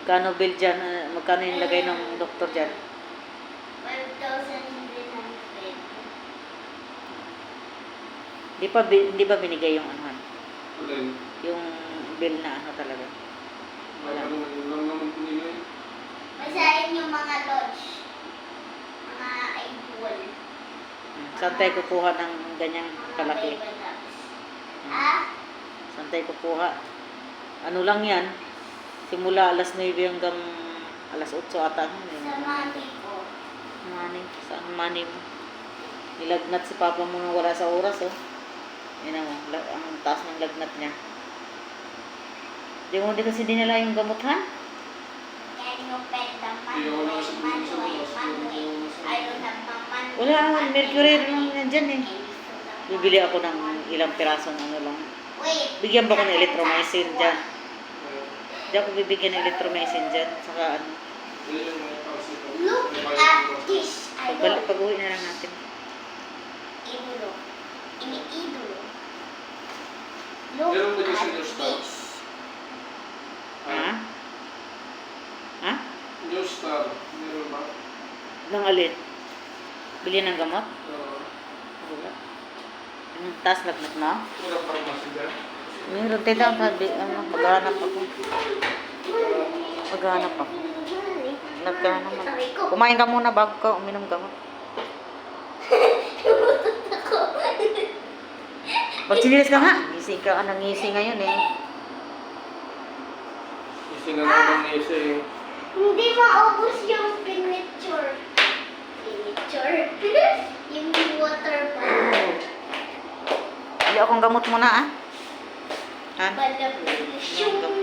Magkano bill dyan? Magkano yung lagay ng doktor dyan? 5,300. Hindi ba binigay yung anuhan? Alin? Yung bill na ano talaga? Wala. Lang naman po nila eh. Basahin yung mga lodge. Mga idol. Saan tayo kukuha ng ganyang Mga kalaki? Bible apps. Hmm. Ah? Saan tayo kukuha? Ano lang yan? Simula alas 9 hanggang alas 8 ata. Sa mami ko. Money. Saan money mo? Nilagnat si papa mo nung wala sa oras, oh. Yan ang taas ng lagnat niya. Di kasi dinala yung gamot, ha? Can you pet the Hindi ako nakasabihin sa Manuel? oras. I don't have my Manuel. Wala, mercury lang yan dyan, eh. Bibili ako ng ilang pirasong ano lang. Wait. Bigyan ba ko ng electromycin dyan? Di ako bibigyan ng electromycin dyan. Saka ano. Look at this. I don't. Pag-uwi na lang natin. Idolo. Ini-idolo. Look Meron ba at kasi yung stock? this. Ha? Ha? New Star. Meron ba? Nang alin? Bilhin ng gamot? Wala. Ang taas lagnat mo? Wala parang masiga. Meron tayo daw. Maghanap ako. Maghanap ako. Naghanap ako. Kumain ka muna bago ka uminom gamot. Pag-sinilis ka nga. Gising ka. Nangising ngayon eh. Ising na naman niya isa eh. Hindi maubos yung piniture. Piniture? Yung water pa. Bili akong gamot muna, ah. Ha? Balabilis yung